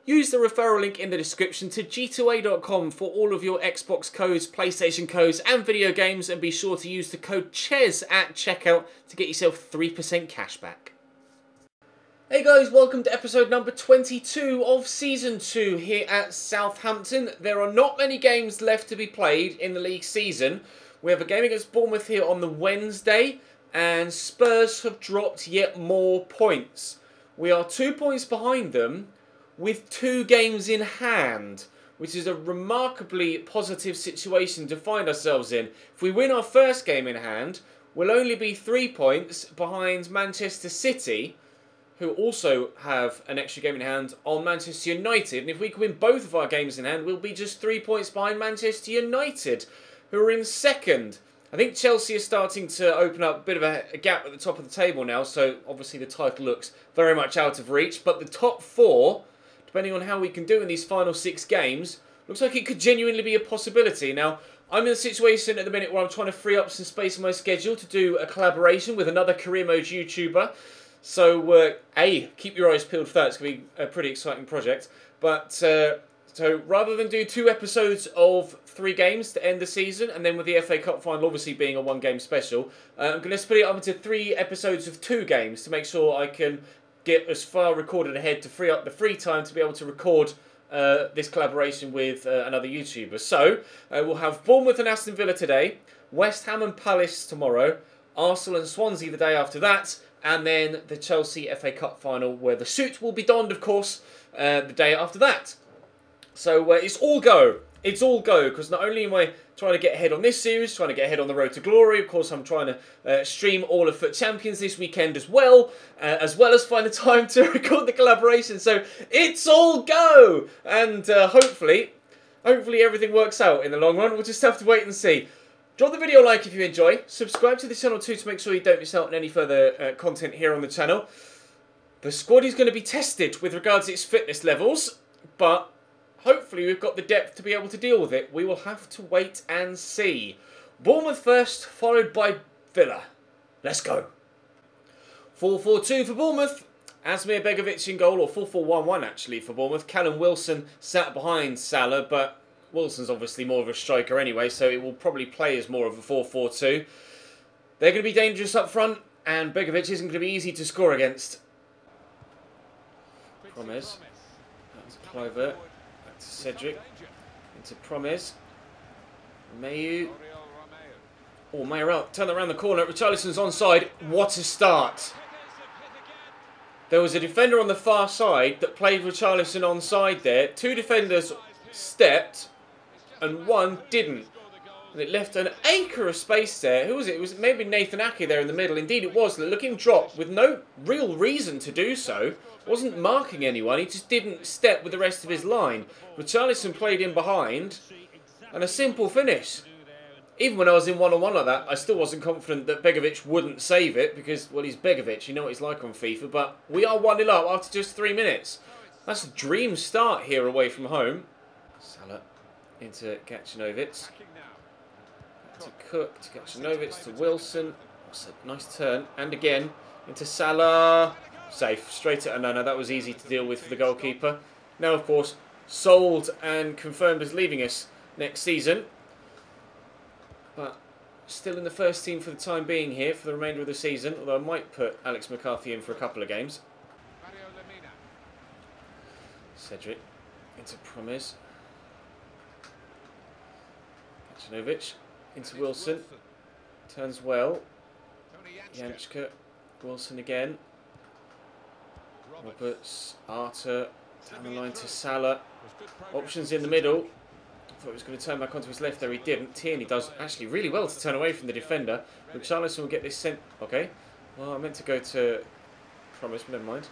Use the referral link in the description to g2a.com for all of your Xbox codes, PlayStation codes and video games, and be sure to use the code CHES at checkout to get yourself 3% cashback. Hey guys, welcome to episode number 22 of Season 2 here at Southampton. There are not many games left to be played in the league season. We have a game against Bournemouth here on the Wednesday, and Spurs have dropped yet more points. We are 2 points behind them with 2 games in hand, which is a remarkably positive situation to find ourselves in. If we win our first game in hand, we'll only be 3 points behind Manchester City, who also have an extra game in hand on Manchester United. And if we can win both of our games in hand, we'll be just 3 points behind Manchester United, who are in second. I think Chelsea is starting to open up a bit of a gap at the top of the table now, so obviously the title looks very much out of reach. But the top 4, depending on how we can do in these final 6 games, looks like it could genuinely be a possibility. Now, I'm in a situation at the minute where I'm trying to free up some space in my schedule to do a collaboration with another career mode YouTuber. So, keep your eyes peeled for that. It's going to be a pretty exciting project. But, so rather than do 2 episodes of 3 games to end the season, and then with the FA Cup final obviously being a 1-game special, I'm going to split it up into 3 episodes of 2 games to make sure I can get as far recorded ahead to free up the free time to be able to record this collaboration with another YouTuber. So, we'll have Bournemouth and Aston Villa today, West Ham and Palace tomorrow, Arsenal and Swansea the day after that, and then the Chelsea FA Cup final, where the suit will be donned, of course, the day after that. So it's all go. It's all go, because not only am I trying to get ahead on this series, trying to get ahead on the road to glory, of course I'm trying to stream all of Foot Champions this weekend as well as find the time to record the collaboration. So it's all go! And hopefully everything works out in the long run. We'll just have to wait and see. Drop the video a like if you enjoy. Subscribe to the channel too to make sure you don't miss out on any further content here on the channel. The squad is going to be tested with regards to its fitness levels, but hopefully we've got the depth to be able to deal with it. We will have to wait and see. Bournemouth first, followed by Villa. Let's go. 4-4-2 for Bournemouth. Asmir Begovic in goal, or 4-4-1-1 actually for Bournemouth. Callum Wilson sat behind Salah, but Wilson's obviously more of a striker anyway, so it will probably play as more of a 4-4-2. They're going to be dangerous up front, and Begovic isn't going to be easy to score against. Promes. That's Kluivert. Back to Cedric. Into Promes. Mayu. Oh, Mayu turn around the corner. Richarlison's onside. What a start. There was a defender on the far side that played Richarlison onside there. 2 defenders stepped, and 1 didn't. And it left an acre of space there. Who was it? It was maybe Nathan Ake there in the middle. Indeed it was. Look him drop with no real reason to do so. Wasn't marking anyone. He just didn't step with the rest of his line. Richarlison played in behind. And a simple finish. Even when I was in one-on-one like that, I still wasn't confident that Begovic wouldn't save it. Because, well, he's Begovic. You know what he's like on FIFA. But we are 1-0 up after just 3 minutes. That's a dream start here away from home. Salah into Gacinovic. To Cook, to Gacinovic, to Wilson. That's a nice turn. And again, into Salah. Safe. Straight at Onana. That was easy to deal with for the goalkeeper. Now, of course, sold and confirmed as leaving us next season. But still in the first team for the time being here for the remainder of the season. Although I might put Alex McCarthy in for a couple of games. Cedric into Promes. Gacinovic into Wilson. Turns well. Jančka. Wilson again. Roberts. Arter. Down the line to Salah. Options in the middle. Thought he was going to turn back onto his left there. He didn't. Tierney does actually really well to turn away from the defender. Richarlison will get this sent. Okay. Well, I meant to go to Promise, but never mind.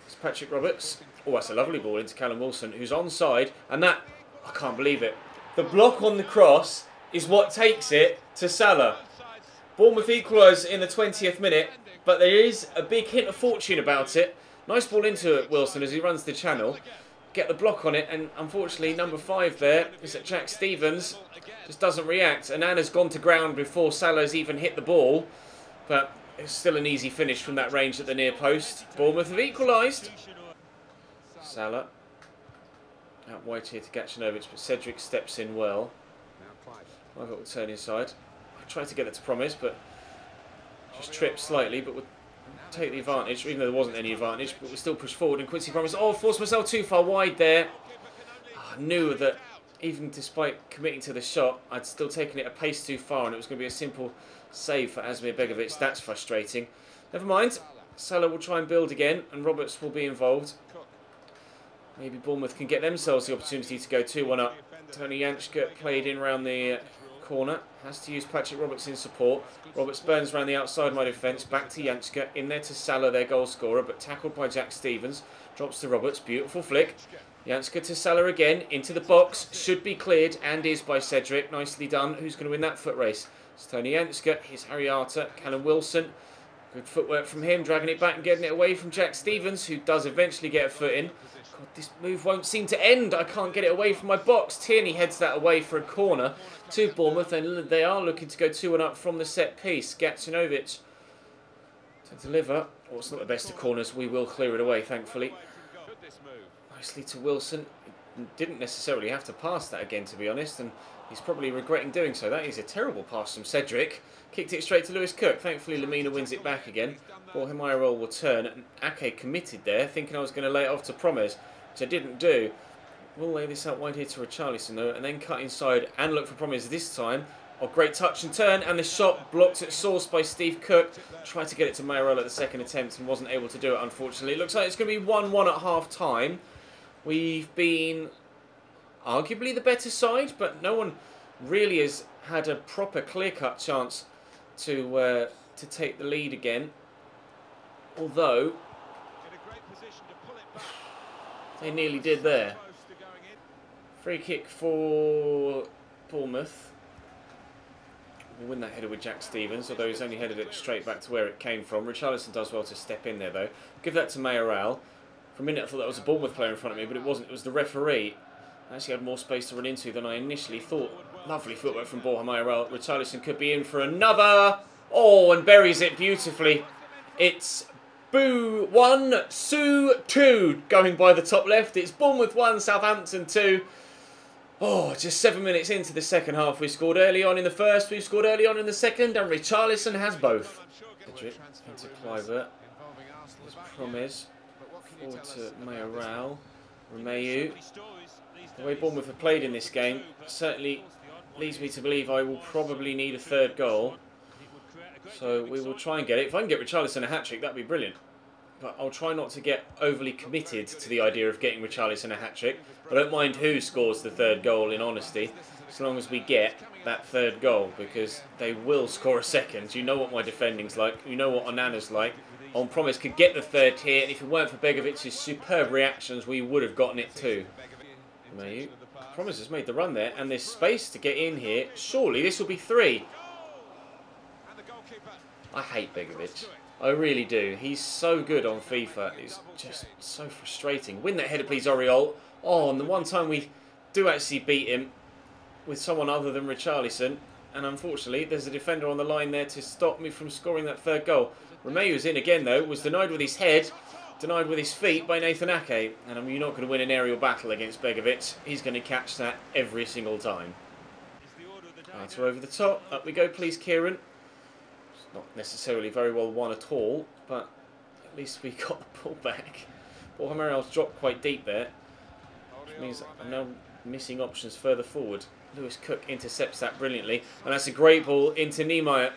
It's Patrick Roberts. Oh, that's a lovely ball into Callum Wilson, who's onside. And that, I can't believe it. The block on the cross is what takes it to Salah. Bournemouth equalise in the 20th minute, but there is a big hint of fortune about it. Nice ball into it, Wilson, as he runs the channel. Get the block on it, and unfortunately, number 5 there is that Jack Stevens just doesn't react. And Anna's gone to ground before Salah's even hit the ball. But it's still an easy finish from that range at the near post. Bournemouth have equalised. Salah Out wide here to Gacinovic, but Cedric steps in well. I've got to turn inside. I tried to get it to Promise, but just tripped slightly, but would take the advantage, even though there wasn't any advantage, but we'll still push forward. And Quincy Promise, oh, forced myself too far wide there. I knew that even despite committing to the shot, I'd still taken it a pace too far, and it was going to be a simple save for Asmir Begovic. That's frustrating. Never mind. Salah will try and build again, and Roberts will be involved. Maybe Bournemouth can get themselves the opportunity to go 2-1 up. Tony Janschke played in round the corner. Has to use Patrick Roberts in support. Roberts burns around the outside of my defence. Back to Janschke. In there to Salah, their goal scorer, but tackled by Jack Stevens. Drops to Roberts. Beautiful flick. Janschke to Salah again. Into the box. Should be cleared, and is by Cedric. Nicely done. Who's going to win that foot race? It's Tony Janschke. Here's Harry Arter. Callum Wilson. Good footwork from him. Dragging it back and getting it away from Jack Stevens, who does eventually get a foot in. God, this move won't seem to end. I can't get it away from my box. Tierney heads that away for a corner to Bournemouth, and they are looking to go 2-1 up from the set piece. Gacinovic to deliver. Oh, it's not the best of corners. We will clear it away, thankfully. Nicely to Wilson. Didn't necessarily have to pass that again, to be honest, and he's probably regretting doing so. That is a terrible pass from Cedric. Kicked it straight to Lewis Cook. Thankfully, Lamina wins it back again. Borja will turn. And Ake committed there, thinking I was going to lay it off to Promes, which I didn't do. We'll lay this out wide here to Richarlison, though, and then cut inside and look for Promes this time. Oh, great touch and turn, and the shot blocked at source by Steve Cook. Tried to get it to Mayoral at the second attempt and wasn't able to do it, unfortunately. It looks like it's going to be 1-1 at half-time. We've been arguably the better side, but no one really has had a proper clear-cut chance to take the lead again. Although they nearly did there. Free kick for Bournemouth. We'll win that header with Jack Stevens, although he's only headed it straight back to where it came from. Richarlison does well to step in there, though. Give that to Mayoral. For a minute I thought that was a Bournemouth player in front of me, but it wasn't. It was the referee. I actually had more space to run into than I initially thought. Lovely footwork from Borja Mayoral. Richarlison could be in for another. Oh, and buries it beautifully. It's Boo 1, Sue 2 going by the top left. It's Bournemouth 1, Southampton 2. Oh, just 7 minutes into the second half. We scored early on in the first, we've scored early on in the second, and Richarlison has both. Cedric into Kluivert. There's Promes. Forward to Mayoral. Romeu. The way Bournemouth have played in this game certainly leads me to believe I will probably need a third goal. So we will try and get it. If I can get Richarlison a hat-trick, that'd be brilliant. But I'll try not to get overly committed to the idea of getting Richarlison a hat-trick. I don't mind who scores the third goal, in honesty, as long as we get that third goal, because they will score a second. You know what my defending's like. You know what Onana's like. On Promise could get the third here, and if it weren't for Begovic's superb reactions, we would have gotten it too. Promise has made the run there, and there's space to get in here. Surely this will be 3. I hate Begovic. I really do. He's so good on FIFA. It's just so frustrating. Win that header, please, Oriol. Oh, and the one time we do actually beat him with someone other than Richarlison, and unfortunately, there's a defender on the line there to stop me from scoring that third goal. Romeu's in again, though. Was denied with his head, denied with his feet by Nathan Ake. And you're not going to win an aerial battle against Begovic. He's going to catch that every single time. Arter over the top. Up we go, please, Kieran. It's not necessarily very well won at all, but at least we got the ball back. Borja Mayoral's dropped quite deep there, which means I'm now missing options further forward. Lewis Cook intercepts that brilliantly, and that's a great ball into Niemeyer,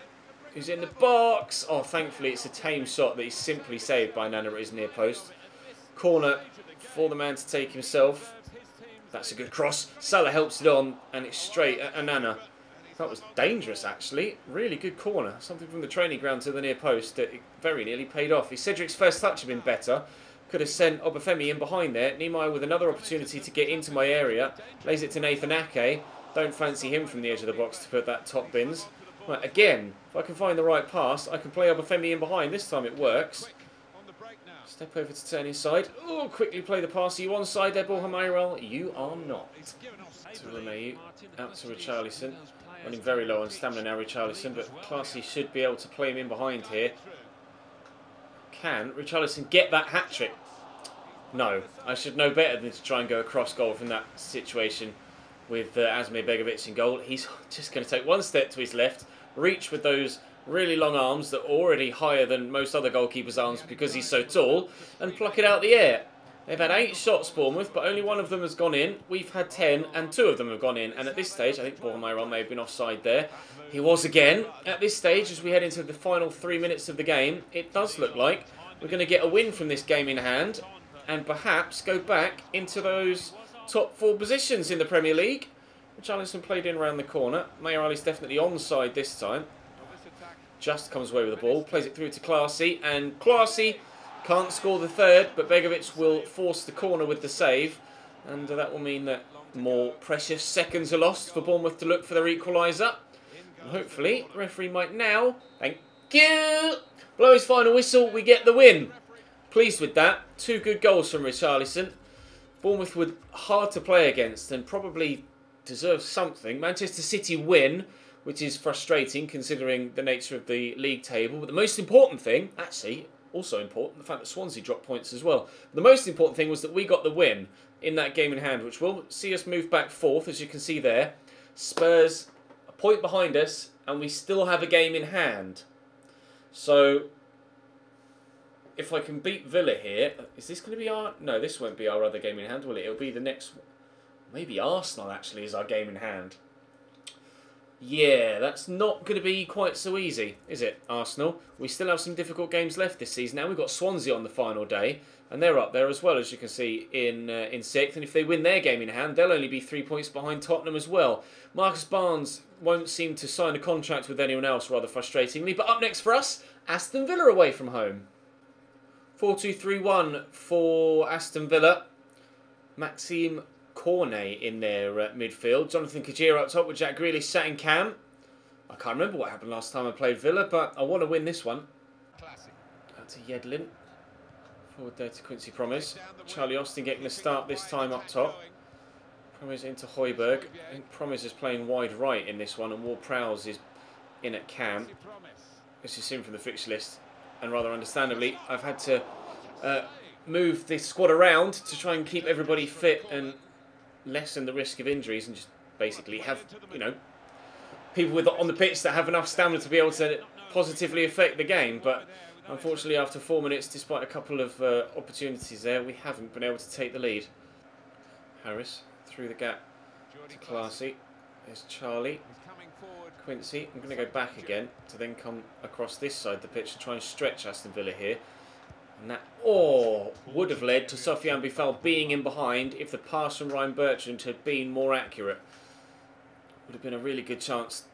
who's in the box. Oh, thankfully it's a tame shot that he's simply saved by Nana at his near post. Corner for the man to take himself. That's a good cross. Salah helps it on, and it's straight at Nana. That was dangerous, actually. Really good corner. Something from the training ground to the near post that very nearly paid off. If Cedric's first touch had been better, could have sent Obafemi in behind there. Niemeyer with another opportunity to get into my area. Lays it to Nathan Ake. Don't fancy him from the edge of the box to put that top bins. Right, again, if I can find the right pass, I can play Obafemi in behind. This time it works. Step over to turn inside. Oh, quickly play the pass. Are you onside there, Borja Mayoral? You are not. To Romeu. Out to Richarlison. Running very low on stamina now, Richarlison, but Classy should be able to play him in behind here. Can Richarlison get that hat-trick? No, I should know better than to try and go across goal from that situation with Asmir Begovic in goal. He's just going to take one step to his left, reach with those really long arms that are already higher than most other goalkeepers' arms because he's so tall, and pluck it out the air. They've had 8 shots, Bournemouth, but only one of them has gone in. We've had 10, and 2 of them have gone in. And at this stage, I think Bournemouth may have been offside there. He was again. At this stage, as we head into the final 3 minutes of the game, it does look like we're going to get a win from this game in hand, and perhaps go back into those top 4 positions in the Premier League. Richarlison played in around the corner. Mayer Ali's definitely onside this time. Just comes away with the ball, plays it through to Classy, and Classy can't score the third, but Begovic will force the corner with the save, and that will mean that more precious seconds are lost for Bournemouth to look for their equaliser. And hopefully, the referee might now, thank you, blow his final whistle, we get the win. Pleased with that. 2 good goals from Richarlison. Bournemouth were hard to play against and probably deserve something. Manchester City win, which is frustrating considering the nature of the league table. But the most important thing, actually, also important, the fact that Swansea dropped points as well. The most important thing was that we got the win in that game in hand, which will see us move back 4th, as you can see there. Spurs a point behind us, and we still have a game in hand. So, if I can beat Villa here, is this going to be our... No, this won't be our other game in hand, will it? It'll be the next... Maybe Arsenal, actually, is our game in hand. Yeah, that's not going to be quite so easy, is it, Arsenal? We still have some difficult games left this season. Now we've got Swansea on the final day, and they're up there as well, as you can see, in 6th. And if they win their game in hand, they'll only be 3 points behind Tottenham as well. Marcus Barnes won't seem to sign a contract with anyone else, rather frustratingly. But up next for us, Aston Villa away from home. 4-2-3-1 for Aston Villa. Maxime Cornet in their midfield. Jonathan Kajir up top with Jack Grealish sat in cam. I can't remember what happened last time I played Villa, but I want to win this one. Out to Yedlin. Forward there to Quincy Promes. Charlie Austin getting a start this time up top. Promes into Højbjerg. I think Promes is playing wide right in this one, and Ward-Prowse is in at cam. As you've seen from the fixture list, and rather understandably, I've had to move this squad around to try and keep everybody fit and lessen the risk of injuries, and just basically have, you know, people on the pitch that have enough stamina to be able to positively affect the game. But unfortunately, after 4 minutes, despite a couple of opportunities there, we haven't been able to take the lead. Harris through the gap to Classy. There's Charlie. Quincy. I'm going to go back again to then come across this side of the pitch and try and stretch Aston Villa here. And that would have led to Sofiane Boufal being in behind if the pass from Ryan Bertrand had been more accurate. Would have been a really good chance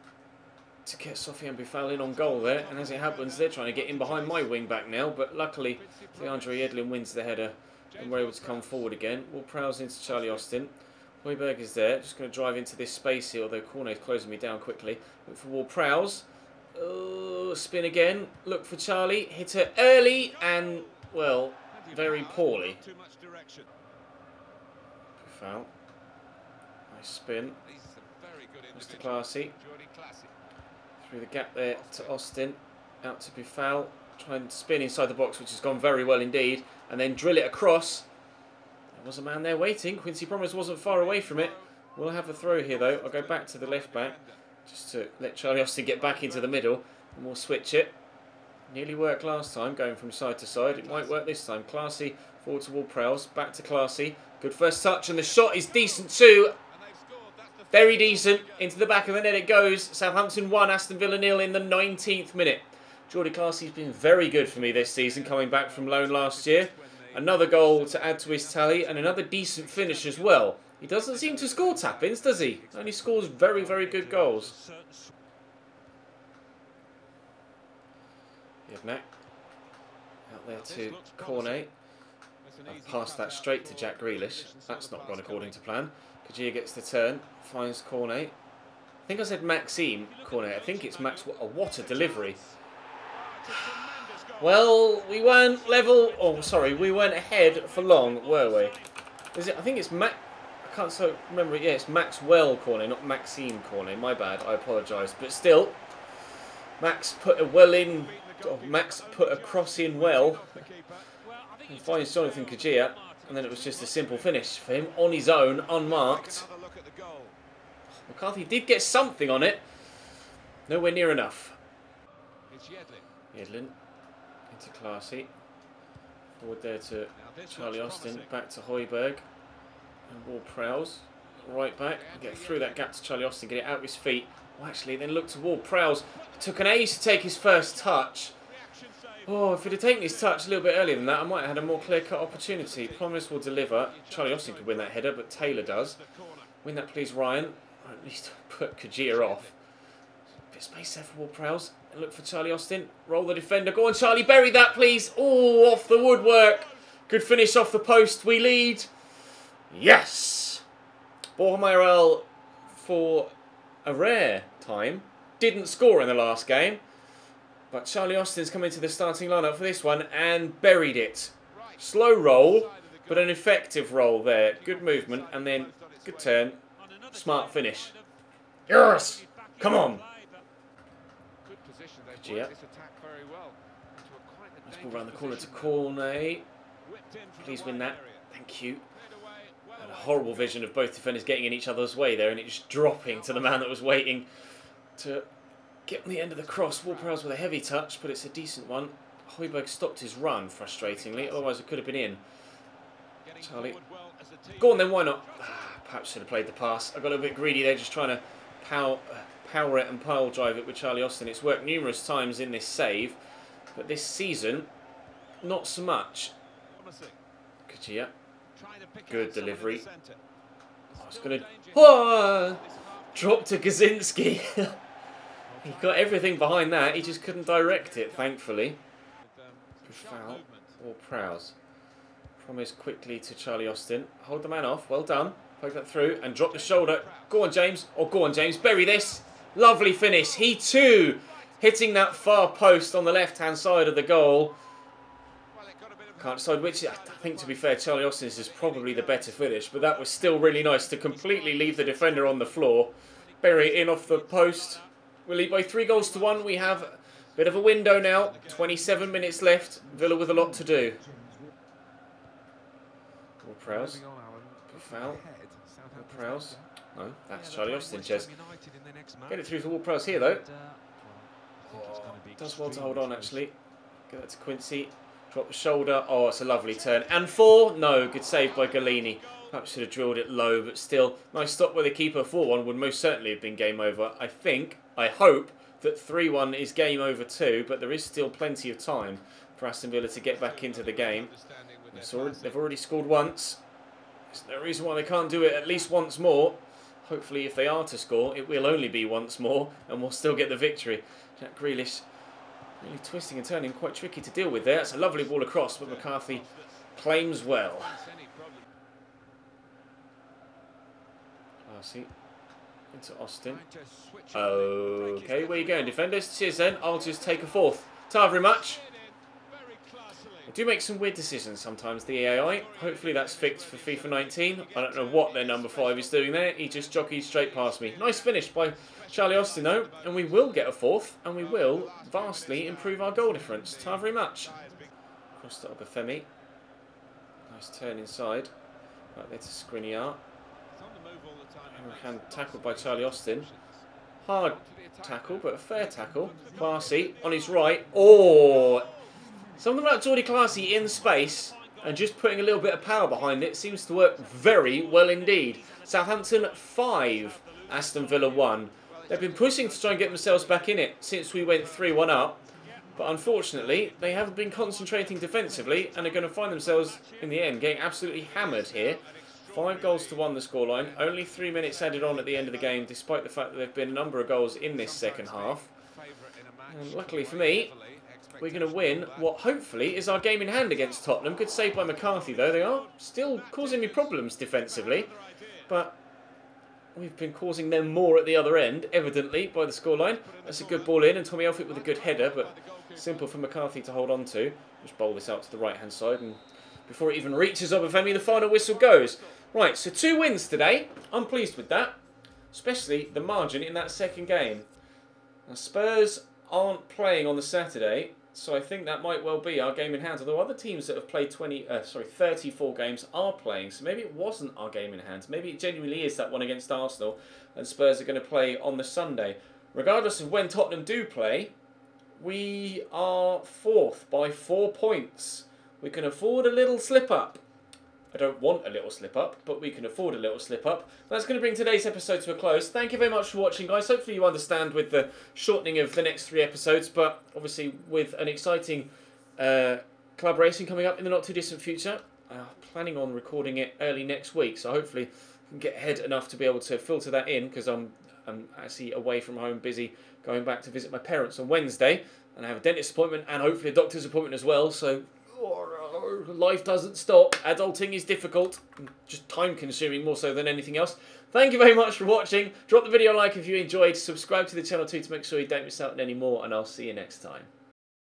to get Sofiane Boufal in on goal there. And as it happens, they're trying to get in behind my wing back now. But luckily, DeAndre Yedlin wins the header and we're able to come forward again. Ward-Prowse into Charlie Austin. Højbjerg is there. Just going to drive into this space here, although Cornet's closing me down quickly. Look for Ward-Prowse. Spin again. Look for Charlie. Hit her early and, well, very poorly. Foul. Nice spin. Mr. Classy. Through the gap there to Austin. Out to Boufal. Try and spin inside the box, which has gone very well indeed. And then drill it across. There was a man there waiting. Quincy Promes wasn't far away from it. We'll have a throw here though. I'll go back to the left back, just to let Charlie Austin get back into the middle. And we'll switch it. Nearly worked last time, going from side to side. It might work this time. Classy forward to Ward-Prowse. Back to Classy. Good first touch, and the shot is decent too. Very decent. Into the back of the net it goes. Southampton 1, Aston Villa 0 in the 19th minute. Jordy Classy's been very good for me this season, coming back from loan last year. Another goal to add to his tally, and another decent finish as well. He doesn't seem to score tap-ins, does he? Only scores very, very good goals. Yevnak. Out there to Cornet. I've passed that straight to Jack Grealish. That's not gone according to plan. Kajir gets the turn, finds Cornet. I think I said Maxime Cornet. I think it's Max. What a delivery. Well, we weren't level. Oh, sorry, we weren't ahead for long, were we? Is it? I think it's Max. I can't so remember it. Yeah, it's Maxwell Cornet, not Maxime Cornet. My bad. I apologise. But still, Max put a well in. Oh, Max put a cross in well. And finds Jonathan Kajir. And then it was just a simple finish for him on his own, unmarked. McCarthy did get something on it. Nowhere near enough. Yedlin into Classy. Forward there to Charlie Austin. Back to Højbjerg. And Ward-Prowse. Right back. Get through that gap to Charlie Austin. Get it out of his feet. Oh, actually, then look to Ward-Prowse. Took an ace to take his first touch. Oh, if he'd have taken his touch a little bit earlier than that, I might have had a more clear-cut opportunity. Promise will deliver. Charlie Austin could win that header, but Taylor does. Win that, please, Ryan. Or at least put Kajia off. Bit of space there for Ward-Prowse. And look for Charlie Austin. Roll the defender. Go on, Charlie. Bury that, please. Oh, off the woodwork. Good finish off the post. We lead. Yes. Borja for a rare time didn't score in the last game. But Charlie Austin's come into the starting lineup for this one and buried it. Slow roll, but an effective roll there. Good movement and then good turn. Smart finish. Yes! Come on! Gia. Let's ball around the corner to Cornet. Please win that. Thank you. Had a horrible vision of both defenders getting in each other's way there and it just dropping to the man that was waiting to get on the end of the cross. Ward-Prowse with a heavy touch, but it's a decent one. Højbjerg stopped his run, frustratingly. Otherwise, it could have been in. Charlie. Go on then, why not? Perhaps should have played the pass. I got a little bit greedy there, just trying to power it and pile drive it with Charlie Austin. It's worked numerous times in this save, but this season, not so much. Kajia. Good delivery. Oh, it's going to... Oh! Drop to Kaczynski. He got everything behind that. He just couldn't direct it, thankfully. Good foul. Ward-Prowse. Promise quickly to Charlie Austin. Hold the man off. Well done. Poke that through and drop the shoulder. Go on, James. Or go on, James. Bury this. Lovely finish. He too hitting that far post on the left-hand side of the goal. Can't decide which. I think, to be fair, Charlie Austin's is probably the better finish, but that was still really nice to completely leave the defender on the floor. Bury it in off the post. We'll lead by 3-1. We have a bit of a window now. 27 minutes left. Villa with a lot to do. Ward-Prowse. Good foul. Ward-Prowse. No, that's Charlie Austin, Ches. Get it through for Ward-Prowse here, though. Oh, does well to hold on, actually. Get that to Quincy. Drop the shoulder. Oh, it's a lovely turn. And 4. No, good save by Galini. Perhaps should have drilled it low, but still. Nice stop by the keeper. 4-1 would most certainly have been game over. I hope that 3-1 is game over too, but there is still plenty of time for Aston Villa to get back into the game. They've already scored once. There's no reason why they can't do it at least once more. Hopefully, if they are to score, it will only be once more, and we'll still get the victory. Jack Grealish really twisting and turning, quite tricky to deal with there. It's a lovely ball across, but McCarthy claims well. Classy. Into Austin. Okay, where you going, defenders? Cheers then. I'll just take a 4th. Ta very much. They do make some weird decisions sometimes, the AI. Hopefully that's fixed for FIFA 19. I don't know what their number 5 is doing there. He just jockeyed straight past me. Nice finish by Charlie Austin though. And we will get a 4th. And we will vastly improve our goal difference. Ta very much. Cross to Obafemi. Nice turn inside. Right there to Skriniar. Hand tackled by Charlie Austin. Hard tackle, but a fair tackle. Classy on his right. Oh! Something about Jordi Classy in space and just putting a little bit of power behind it seems to work very well indeed. Southampton 5, Aston Villa 1. They've been pushing to try and get themselves back in it since we went 3-1 up. But unfortunately, they haven't been concentrating defensively and are going to find themselves, in the end, getting absolutely hammered here. 5-1 the scoreline. Only 3 minutes added on at the end of the game, despite the fact that there have been a number of goals in this second half. And luckily for me, we're going to win what hopefully is our game in hand against Tottenham. Good save by McCarthy, though. They are still causing me problems defensively. But we've been causing them more at the other end, evidently, by the scoreline. That's a good ball in, and Tommy Elphick with a good header, but simple for McCarthy to hold on to. Just bowl this out to the right-hand side, and before it even reaches Obafemi, the final whistle goes. Right, so 2 wins today. I'm pleased with that, especially the margin in that second game. Now, Spurs aren't playing on the Saturday, So I think that might well be our game in hand. Although other teams that have played 34 games are playing, so maybe it wasn't our game in hand. Maybe it genuinely is that one against Arsenal, and Spurs are going to play on the Sunday. Regardless of when Tottenham do play, we are fourth by 4 points. We can afford a little slip up. I don't want a little slip up, but we can afford a little slip up. That's going to bring today's episode to a close. Thank you very much for watching, guys. Hopefully you understand with the shortening of the next 3 episodes, but obviously with an exciting collaboration coming up in the not too distant future. Planning on recording it early next week, so hopefully I can get ahead enough to be able to filter that in, because I'm actually away from home, busy going back to visit my parents on Wednesday, and I have a dentist appointment and hopefully a doctor's appointment as well, so life doesn't stop. Adulting is difficult, just time consuming more so than anything else. Thank you very much for watching. Drop the video a like if you enjoyed. Subscribe to the channel too to make sure you don't miss out on any more, and I'll see you next time.